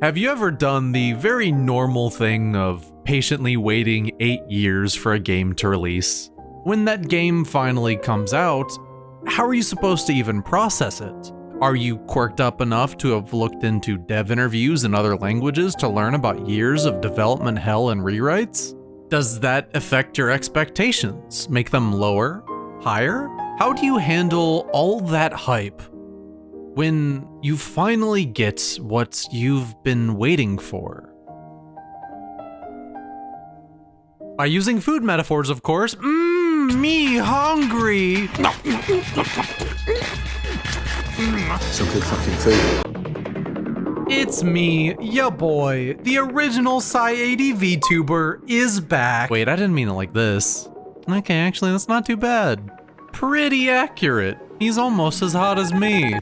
Have you ever done the very normal thing of patiently waiting 8 years for a game to release? When that game finally comes out, how are you supposed to even process it? Are you quirked up enough to have looked into dev interviews in other languages to learn about years of development hell and rewrites? Does that affect your expectations? Make them lower? Higher? How do you handle all that hype when you finally get what you've been waiting for? By using food metaphors, of course. Me hungry! So cook something food. It's me, ya boy. The original Sci-80 VTuber is back. Wait, I didn't mean it like this. Okay, actually, that's not too bad. Pretty accurate. He's almost as hot as me.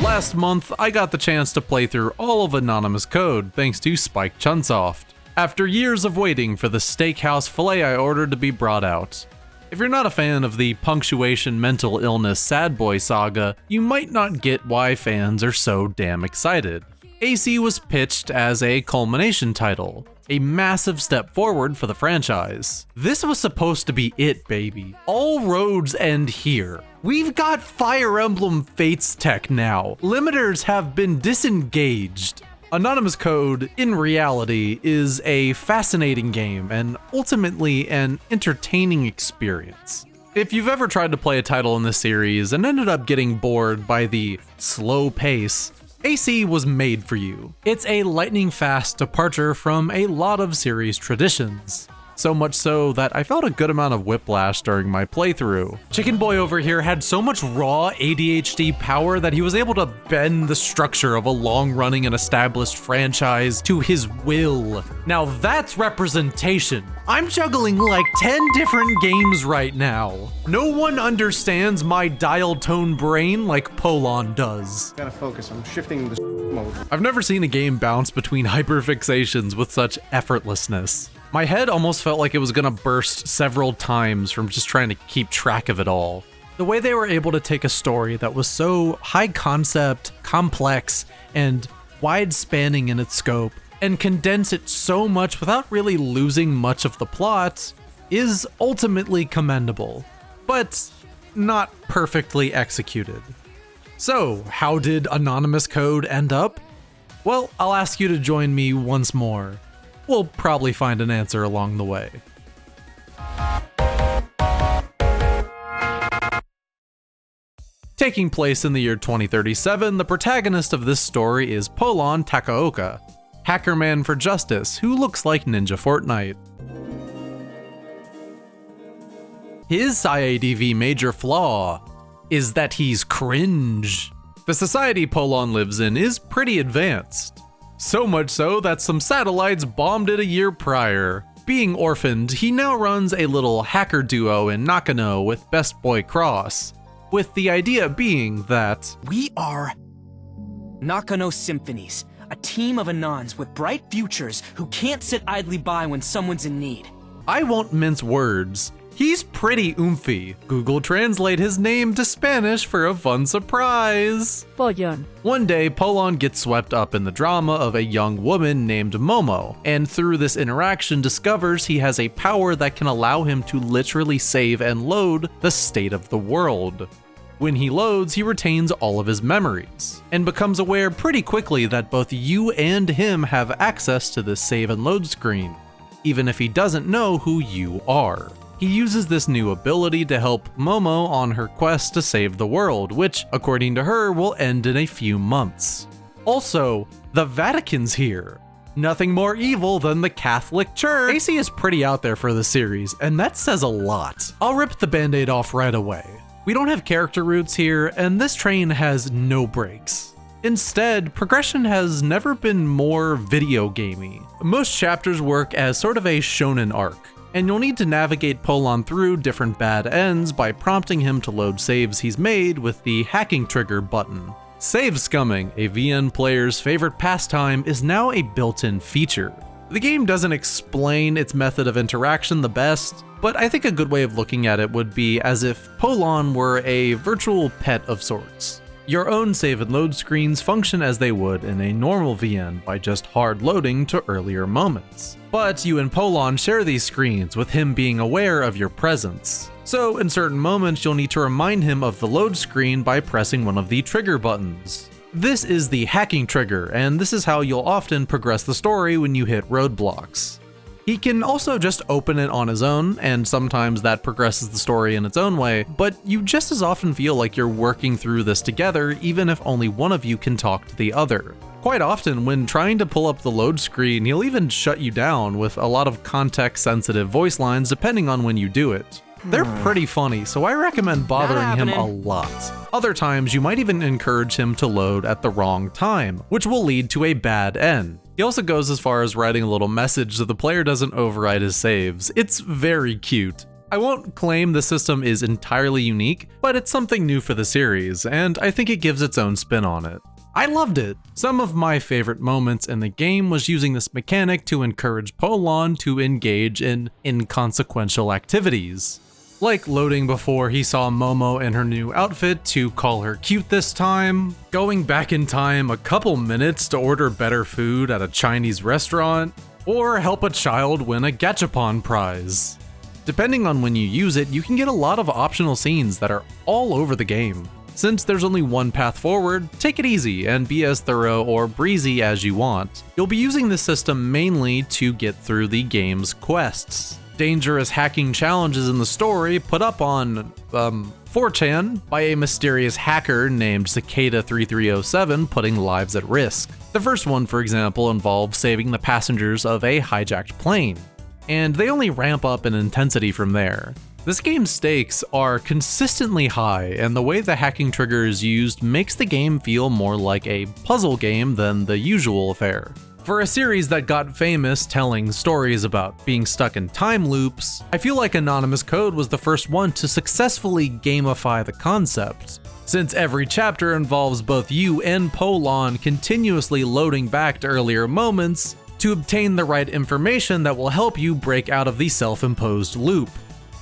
Last month, I got the chance to play through all of Anonymous Code thanks to Chunsoft. After years of waiting for the steakhouse filet I ordered to be brought out. If you're not a fan of the punctuation mental illness sad boy saga, you might not get why fans are so damn excited. AC was pitched as a culmination title, a massive step forward for the franchise. This was supposed to be it, baby. All roads end here. We've got Fire Emblem Fates tech now. Limiters have been disengaged. Anonymous Code, in reality, is a fascinating game and ultimately an entertaining experience. If you've ever tried to play a title in this series and ended up getting bored by the slow pace, AC was made for you. It's a lightning-fast departure from a lot of series traditions. So much so that I felt a good amount of whiplash during my playthrough. Chicken Boy over here had so much raw ADHD power that he was able to bend the structure of a long-running and established franchise to his will. Now that's representation. I'm juggling like 10 different games right now. No one understands my dial tone brain like Polon does. Gotta focus, I'm shifting the mode. I've never seen a game bounce between hyperfixations with such effortlessness. My head almost felt like it was gonna burst several times from just trying to keep track of it all. The way they were able to take a story that was so high concept, complex, and wide-spanning in its scope, and condense it so much without really losing much of the plot, is ultimately commendable, but not perfectly executed. So, how did Anonymous Code end up? Well, I'll ask you to join me once more. We'll probably find an answer along the way. Taking place in the year 2037, the protagonist of this story is Polon Takaoka, hacker man for justice who looks like Ninja Fortnite. His IADV major flaw is that he's cringe. The society Polon lives in is pretty advanced. So much so that some satellites bombed it a year prior. Being orphaned, he now runs a little hacker duo in Nakano with Best Boy Cross, with the idea being that we are Nakano Symphonies, a team of Anons with bright futures who can't sit idly by when someone's in need. I won't mince words. He's pretty oomphy. Google Translate his name to Spanish for a fun surprise. Pollón. One day, Polon gets swept up in the drama of a young woman named Momo, and through this interaction discovers he has a power that can allow him to literally save and load the state of the world. When he loads, he retains all of his memories, and becomes aware pretty quickly that both you and him have access to this save and load screen, even if he doesn't know who you are. He uses this new ability to help Momo on her quest to save the world, which, according to her, will end in a few months. Also, the Vatican's here. Nothing more evil than the Catholic Church. AC is pretty out there for the series, and that says a lot. I'll rip the band-aid off right away. We don't have character roots here, and this train has no brakes. Instead, progression has never been more video gamey. Most chapters work as sort of a shonen arc, and you'll need to navigate Polon through different bad ends by prompting him to load saves he's made with the hacking trigger button. Save scumming, a VN player's favorite pastime, is now a built-in feature. The game doesn't explain its method of interaction the best, but I think a good way of looking at it would be as if Polon were a virtual pet of sorts. Your own save and load screens function as they would in a normal VN by just hard loading to earlier moments. But you and Polon share these screens with him being aware of your presence. So in certain moments you'll need to remind him of the load screen by pressing one of the trigger buttons. This is the hacking trigger, and this is how you'll often progress the story when you hit roadblocks. He can also just open it on his own, and sometimes that progresses the story in its own way, but you just as often feel like you're working through this together even if only one of you can talk to the other. Quite often, when trying to pull up the load screen, he'll even shut you down with a lot of context-sensitive voice lines depending on when you do it. They're pretty funny, so I recommend bothering him a lot. Other times, you might even encourage him to load at the wrong time, which will lead to a bad end. He also goes as far as writing a little message so the player doesn't override his saves. It's very cute. I won't claim the system is entirely unique, but it's something new for the series, and I think it gives its own spin on it. I loved it! Some of my favorite moments in the game was using this mechanic to encourage Polon to engage in inconsequential activities. Like loading before he saw Momo in her new outfit to call her cute this time, going back in time a couple minutes to order better food at a Chinese restaurant, or help a child win a Gachapon prize. Depending on when you use it, you can get a lot of optional scenes that are all over the game. Since there's only one path forward, take it easy and be as thorough or breezy as you want. You'll be using this system mainly to get through the game's quests. Dangerous hacking challenges in the story put up on 4chan by a mysterious hacker named Cicada3307 putting lives at risk. The first one, for example, involves saving the passengers of a hijacked plane, and they only ramp up in intensity from there. This game's stakes are consistently high, and the way the hacking trigger is used makes the game feel more like a puzzle game than the usual affair. For a series that got famous telling stories about being stuck in time loops, I feel like Anonymous Code was the first one to successfully gamify the concept, since every chapter involves both you and Polon continuously loading back to earlier moments to obtain the right information that will help you break out of the self-imposed loop.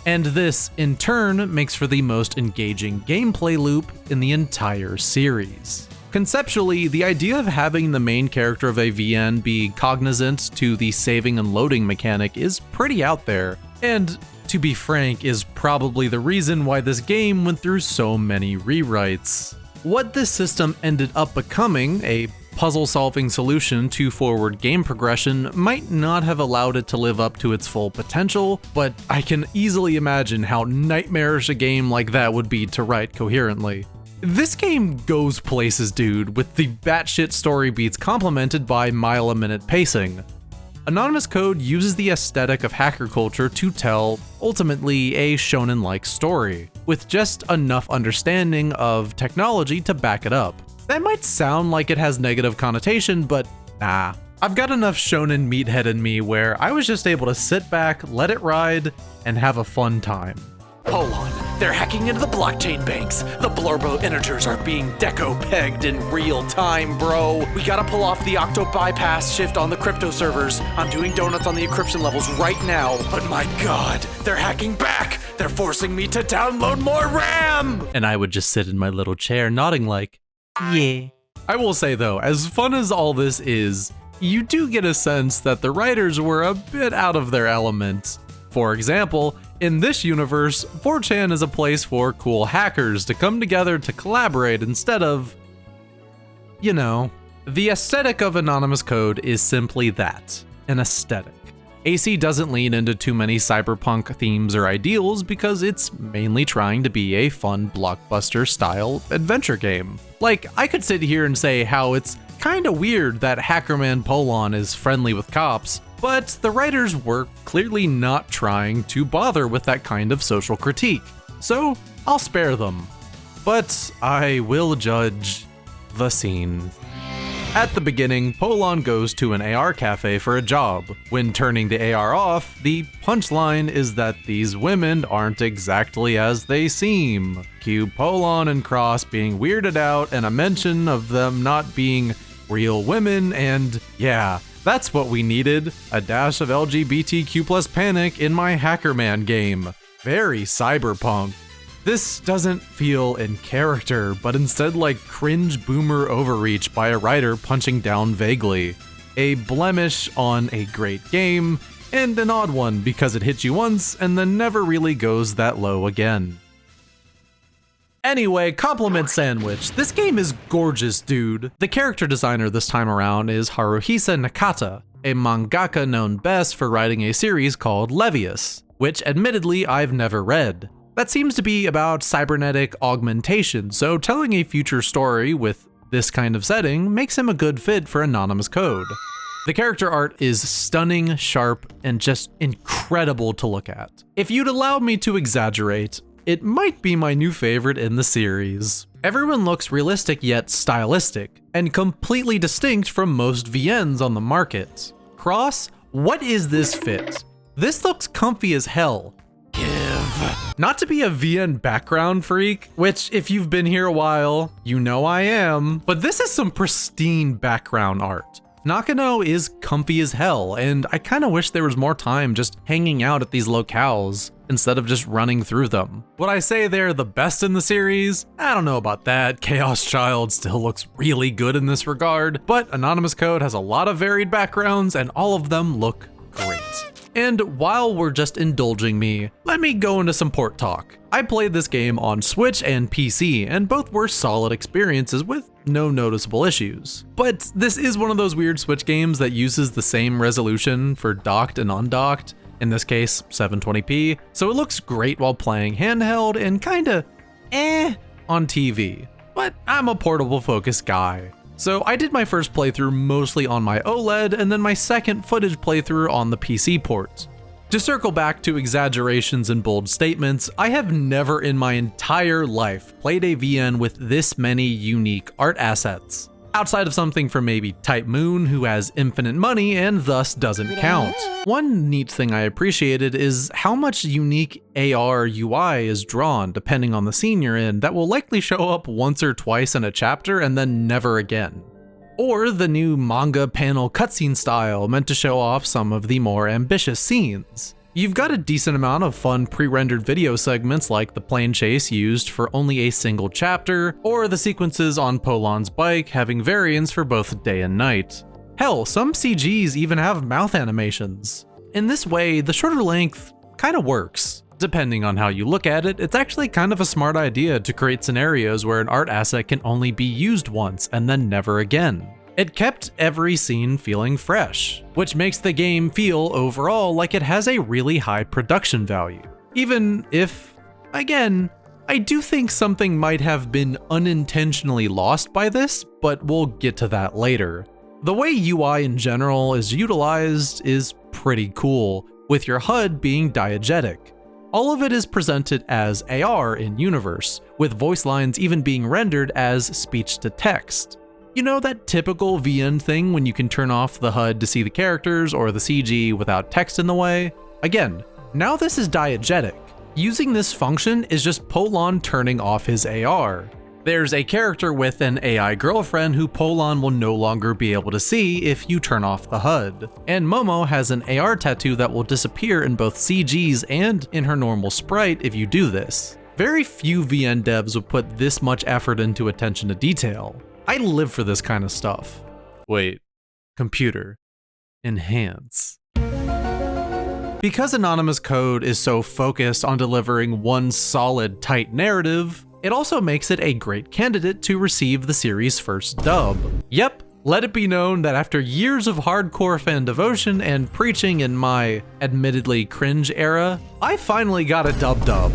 And this, in turn, makes for the most engaging gameplay loop in the entire series. Conceptually, the idea of having the main character of a VN be cognizant to the saving and loading mechanic is pretty out there, and to be frank, is probably the reason why this game went through so many rewrites. What this system ended up becoming, a puzzle-solving solution to forward game progression, might not have allowed it to live up to its full potential, but I can easily imagine how nightmarish a game like that would be to write coherently. This game goes places, dude, with the batshit story beats complemented by mile-a-minute pacing. Anonymous Code uses the aesthetic of hacker culture to tell, ultimately, a shonen-like story, with just enough understanding of technology to back it up. That might sound like it has negative connotation, but nah. I've got enough shonen meathead in me where I was just able to sit back, let it ride, and have a fun time. Hold on, they're hacking into the blockchain banks. The Blurbo integers are being deco-pegged in real time, bro. We gotta pull off the Octo bypass shift on the crypto servers. I'm doing donuts on the encryption levels right now, but my god, they're hacking back! They're forcing me to download more RAM! And I would just sit in my little chair nodding like, yeah. I will say though, as fun as all this is, you do get a sense that the writers were a bit out of their element. For example, in this universe, 4chan is a place for cool hackers to come together to collaborate instead of, you know. The aesthetic of Anonymous Code is simply that, an aesthetic. AC doesn't lean into too many cyberpunk themes or ideals because it's mainly trying to be a fun blockbuster-style adventure game. Like, I could sit here and say how it's kinda weird that Hackerman Polon is friendly with cops, but the writers were clearly not trying to bother with that kind of social critique, so I'll spare them. But I will judge the scene. At the beginning, Polon goes to an AR cafe for a job. When turning the AR off, the punchline is that these women aren't exactly as they seem. Cue Polon and Cross being weirded out and a mention of them not being real women, and yeah, that's what we needed, a dash of LGBTQ+ panic in my Hackerman game. Very cyberpunk. This doesn't feel in character, but instead like cringe boomer overreach by a writer punching down vaguely. A blemish on a great game, and an odd one because it hits you once and then never really goes that low again. Anyway, compliment sandwich. This game is gorgeous, dude. The character designer this time around is Haruhisa Nakata, a mangaka known best for writing a series called Levius, which admittedly I've never read. That seems to be about cybernetic augmentation, so telling a future story with this kind of setting makes him a good fit for Anonymous Code. The character art is stunning, sharp, and just incredible to look at. If you'd allow me to exaggerate, it might be my new favorite in the series. Everyone looks realistic yet stylistic, and completely distinct from most VNs on the market. Cross, what is this fit? This looks comfy as hell. Not to be a VN background freak, which if you've been here a while, you know I am, but this is some pristine background art. Nakano is comfy as hell, and I kinda wish there was more time just hanging out at these locales instead of just running through them. Would I say they're the best in the series? I don't know about that. Chaos Child still looks really good in this regard, but Anonymous Code has a lot of varied backgrounds and all of them look great. And while we're just indulging me, let me go into some port talk. I played this game on Switch and PC, and both were solid experiences with no noticeable issues. But this is one of those weird Switch games that uses the same resolution for docked and undocked, in this case 720p, so it looks great while playing handheld and kinda on TV. But I'm a portable focused guy. So I did my first playthrough mostly on my OLED and then my second footage playthrough on the PC port. To circle back to exaggerations and bold statements, I have never in my entire life played a VN with this many unique art assets. Outside of something from maybe Type Moon, who has infinite money and thus doesn't count. One neat thing I appreciated is how much unique AR UI is drawn depending on the scene you're in that will likely show up once or twice in a chapter and then never again. Or the new manga panel cutscene style meant to show off some of the more ambitious scenes. You've got a decent amount of fun pre-rendered video segments like the plane chase used for only a single chapter, or the sequences on Polan's bike having variants for both day and night. Hell, some CGs even have mouth animations. In this way, the shorter length kinda works. Depending on how you look at it, it's actually kind of a smart idea to create scenarios where an art asset can only be used once and then never again. It kept every scene feeling fresh, which makes the game feel overall like it has a really high production value. Even if, again, I do think something might have been unintentionally lost by this, but we'll get to that later. The way UI in general is utilized is pretty cool, with your HUD being diegetic. All of it is presented as AR in universe, with voice lines even being rendered as speech to text. You know that typical VN thing when you can turn off the HUD to see the characters or the CG without text in the way? Again, now this is diegetic. Using this function is just Polan turning off his AR. There's a character with an AI girlfriend who Polan will no longer be able to see if you turn off the HUD. And Momo has an AR tattoo that will disappear in both CGs and in her normal sprite if you do this. Very few VN devs would put this much effort into attention to detail. I live for this kind of stuff. Wait, computer, enhance. Because Anonymous Code is so focused on delivering one solid, tight narrative, it also makes it a great candidate to receive the series' first dub. Yep, let it be known that after years of hardcore fan devotion and preaching in my admittedly cringe era, I finally got a dub.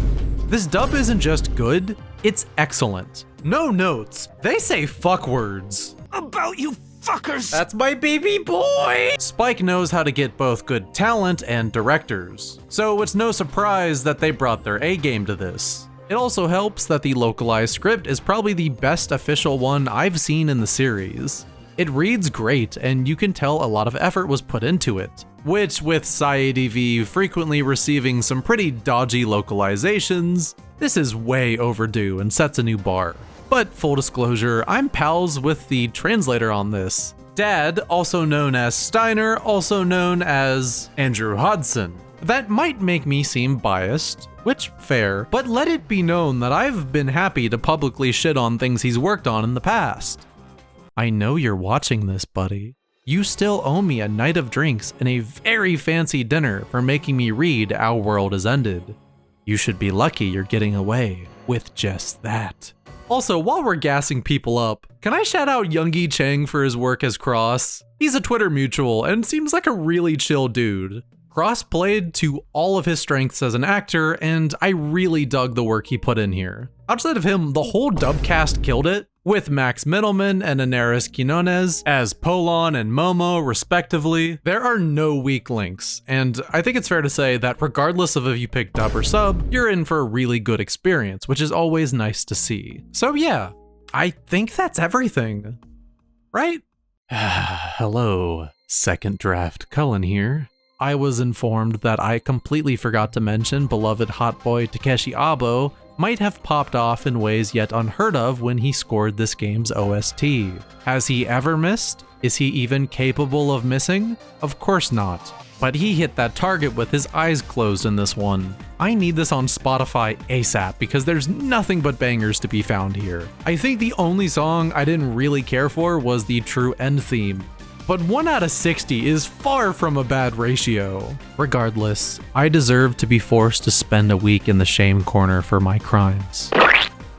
This dub isn't just good, it's excellent. No notes, they say fuck words. About you fuckers! That's my baby boy! Spike knows how to get both good talent and directors, so it's no surprise that they brought their A game to this. It also helps that the localized script is probably the best official one I've seen in the series. It reads great, and you can tell a lot of effort was put into it, which with SciADV frequently receiving some pretty dodgy localizations, this is way overdue and sets a new bar. But full disclosure, I'm pals with the translator on this. Dad, also known as Steiner, also known as Andrew Hodson. That might make me seem biased, which fair, but let it be known that I've been happy to publicly shit on things he's worked on in the past. I know you're watching this, buddy. You still owe me a night of drinks and a very fancy dinner for making me read Our World Has Ended. You should be lucky you're getting away with just that. Also, while we're gassing people up, can I shout out Youngie Chang for his work as Cross? He's a Twitter mutual and seems like a really chill dude. Cross played to all of his strengths as an actor, and I really dug the work he put in here. Outside of him, the whole dub cast killed it, with Max Mittelman and Inaris Quinones as Polon and Momo, respectively. There are no weak links, and I think it's fair to say that regardless of if you pick dub or sub, you're in for a really good experience, which is always nice to see. So yeah, I think that's everything, right? Hello, Second Draft Cullen here. I was informed that I completely forgot to mention beloved hotboy Takeshi Abo might have popped off in ways yet unheard of when he scored this game's OST. Has he ever missed? Is he even capable of missing? Of course not. But he hit that target with his eyes closed in this one. I need this on Spotify ASAP because there's nothing but bangers to be found here. I think the only song I didn't really care for was the True End theme. But 1 out of 60 is far from a bad ratio. Regardless, I deserve to be forced to spend a week in the shame corner for my crimes.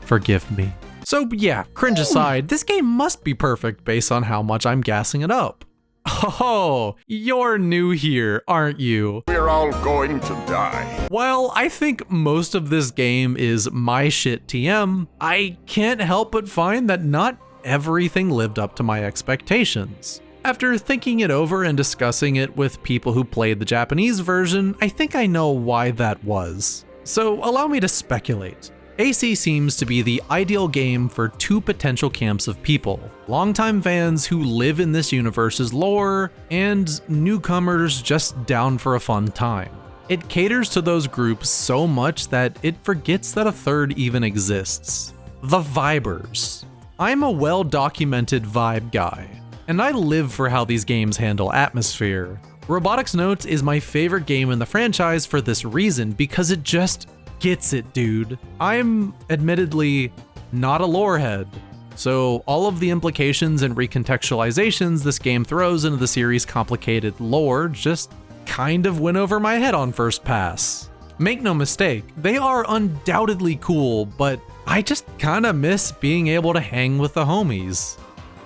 Forgive me. So yeah, cringe aside, this game must be perfect based on how much I'm gassing it up. Oh, you're new here, aren't you? We're all going to die. While I think most of this game is my shit TM, I can't help but find that not everything lived up to my expectations. After thinking it over and discussing it with people who played the Japanese version, I think I know why that was. So allow me to speculate. AC seems to be the ideal game for two potential camps of people: longtime fans who live in this universe's lore, and newcomers just down for a fun time. It caters to those groups so much that it forgets that a third even exists. The Vibers. I'm a well-documented vibe guy, and I live for how these games handle atmosphere. Robotics Notes is my favorite game in the franchise for this reason, because it just gets it, dude. I'm admittedly not a lore head, so all of the implications and recontextualizations this game throws into the series' complicated lore just kind of went over my head on first pass. Make no mistake, they are undoubtedly cool, but I just kinda miss being able to hang with the homies.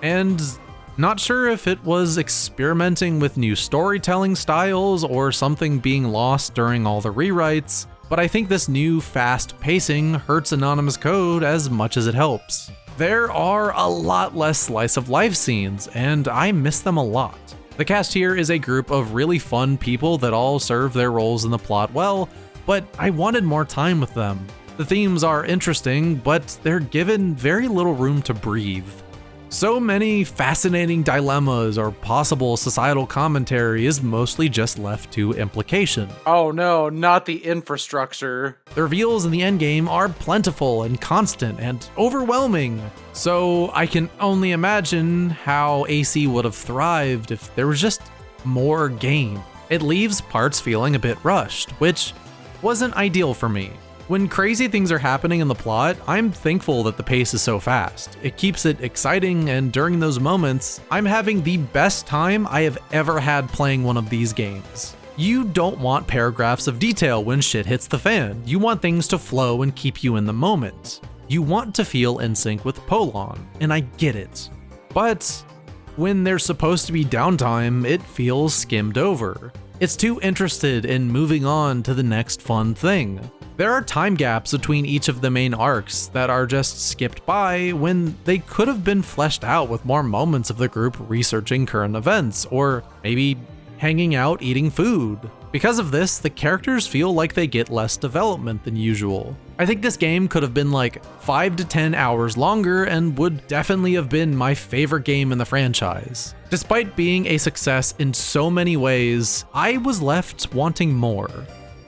And not sure if it was experimenting with new storytelling styles or something being lost during all the rewrites, but I think this new fast pacing hurts Anonymous Code as much as it helps. There are a lot less slice of life scenes, and I miss them a lot. The cast here is a group of really fun people that all serve their roles in the plot well, but I wanted more time with them. The themes are interesting, but they're given very little room to breathe. So many fascinating dilemmas or possible societal commentary is mostly just left to implication. Oh no, not the infrastructure. The reveals in the endgame are plentiful and constant and overwhelming, so I can only imagine how AC would have thrived if there was just more game. It leaves parts feeling a bit rushed, which wasn't ideal for me. When crazy things are happening in the plot, I'm thankful that the pace is so fast. It keeps it exciting, and during those moments, I'm having the best time I have ever had playing one of these games. You don't want paragraphs of detail when shit hits the fan. You want things to flow and keep you in the moment. You want to feel in sync with Polon, and I get it. But when there's supposed to be downtime, it feels skimmed over. It's too interested in moving on to the next fun thing. There are time gaps between each of the main arcs that are just skipped by when they could have been fleshed out with more moments of the group researching current events, or maybe hanging out eating food. Because of this, the characters feel like they get less development than usual. I think this game could have been like 5 to 10 hours longer and would definitely have been my favorite game in the franchise. Despite being a success in so many ways, I was left wanting more.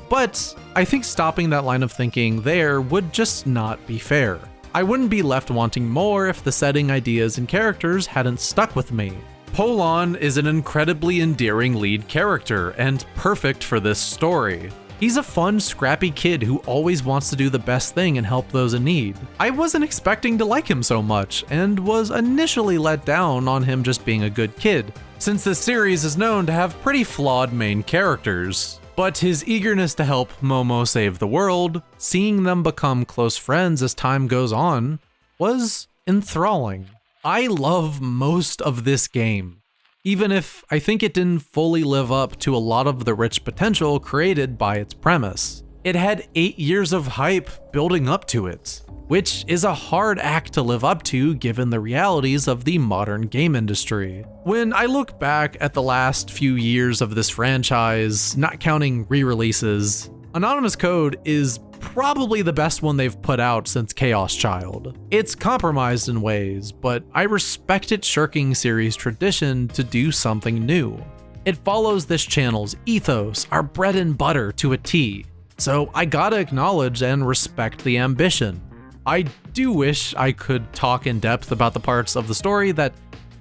But I think stopping that line of thinking there would just not be fair. I wouldn't be left wanting more if the setting, ideas, and characters hadn't stuck with me. Polon is an incredibly endearing lead character and perfect for this story. He's a fun, scrappy kid who always wants to do the best thing and help those in need. I wasn't expecting to like him so much, and was initially let down on him just being a good kid, since this series is known to have pretty flawed main characters. But his eagerness to help Momo save the world, seeing them become close friends as time goes on, was enthralling. I love most of this game, even if I think it didn't fully live up to a lot of the rich potential created by its premise. It had 8 years of hype building up to it, which is a hard act to live up to given the realities of the modern game industry. When I look back at the last few years of this franchise, not counting re-releases, Anonymous Code is probably the best one they've put out since Chaos Child. It's compromised in ways, but I respect its shirking series tradition to do something new. It follows this channel's ethos, our bread and butter, to a T, so I gotta acknowledge and respect the ambition. I do wish I could talk in depth about the parts of the story that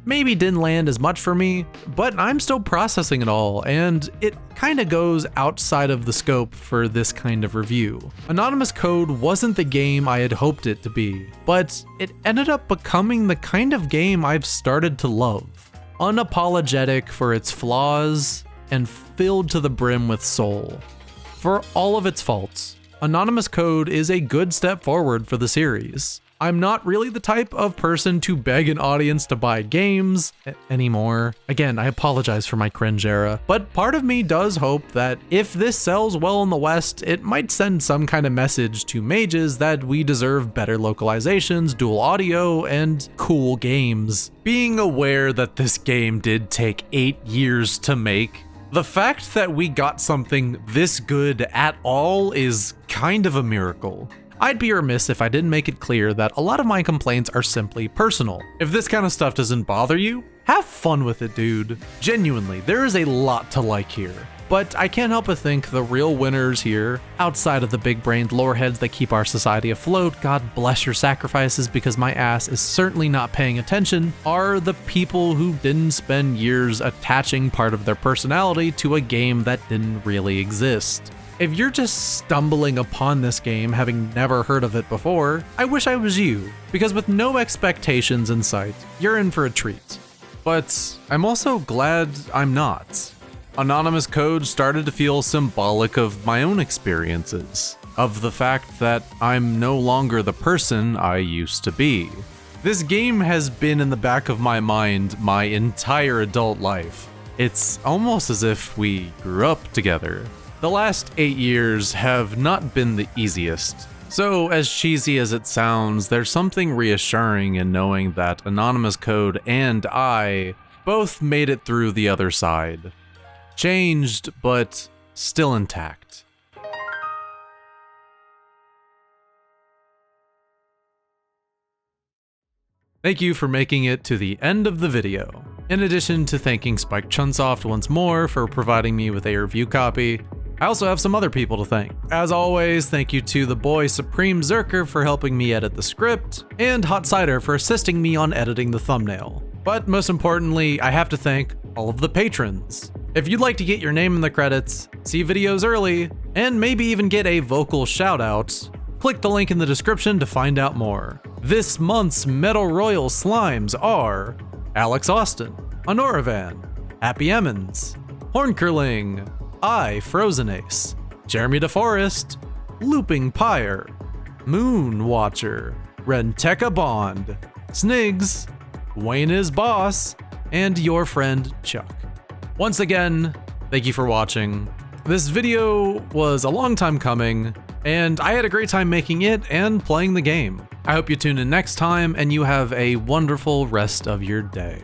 maybe didn't land as much for me, but I'm still processing it all, and it kinda goes outside of the scope for this kind of review. Anonymous Code wasn't the game I had hoped it to be, but it ended up becoming the kind of game I've started to love. Unapologetic for its flaws, and filled to the brim with soul. For all of its faults, Anonymous Code is a good step forward for the series. I'm not really the type of person to beg an audience to buy games anymore. Again, I apologize for my cringe era, but part of me does hope that if this sells well in the West, it might send some kind of message to mages that we deserve better localizations, dual audio, and cool games. Being aware that this game did take 8 years to make, the fact that we got something this good at all is kind of a miracle. I'd be remiss if I didn't make it clear that a lot of my complaints are simply personal. If this kind of stuff doesn't bother you, have fun with it, dude. Genuinely, there is a lot to like here. But I can't help but think the real winners here, outside of the big-brained loreheads that keep our society afloat, God bless your sacrifices because my ass is certainly not paying attention, are the people who didn't spend years attaching part of their personality to a game that didn't really exist. If you're just stumbling upon this game having never heard of it before, I wish I was you, because with no expectations in sight, you're in for a treat. But I'm also glad I'm not. Anonymous Code started to feel symbolic of my own experiences, of the fact that I'm no longer the person I used to be. This game has been in the back of my mind my entire adult life. It's almost as if we grew up together. The last 8 years have not been the easiest. So, as cheesy as it sounds, there's something reassuring in knowing that Anonymous Code and I both made it through the other side. Changed, but still intact. Thank you for making it to the end of the video. In addition to thanking Spike Chunsoft once more for providing me with a review copy, I also have some other people to thank. As always, thank you to the boy Supreme Zerker for helping me edit the script, and Hot Cider for assisting me on editing the thumbnail. But most importantly, I have to thank all of the patrons. If you'd like to get your name in the credits, see videos early, and maybe even get a vocal shout out, click the link in the description to find out more. This month's Metal Royal Slimes are Alex Austin, Honoravan, Happy Emmons, Horncurling, I, Frozen Ace, Jeremy DeForest, Looping Pyre, Moon Watcher, Renteca Bond, Snigs, Wayne is Boss, and your friend Chuck. Once again, thank you for watching. This video was a long time coming, and I had a great time making it and playing the game. I hope you tune in next time and you have a wonderful rest of your day.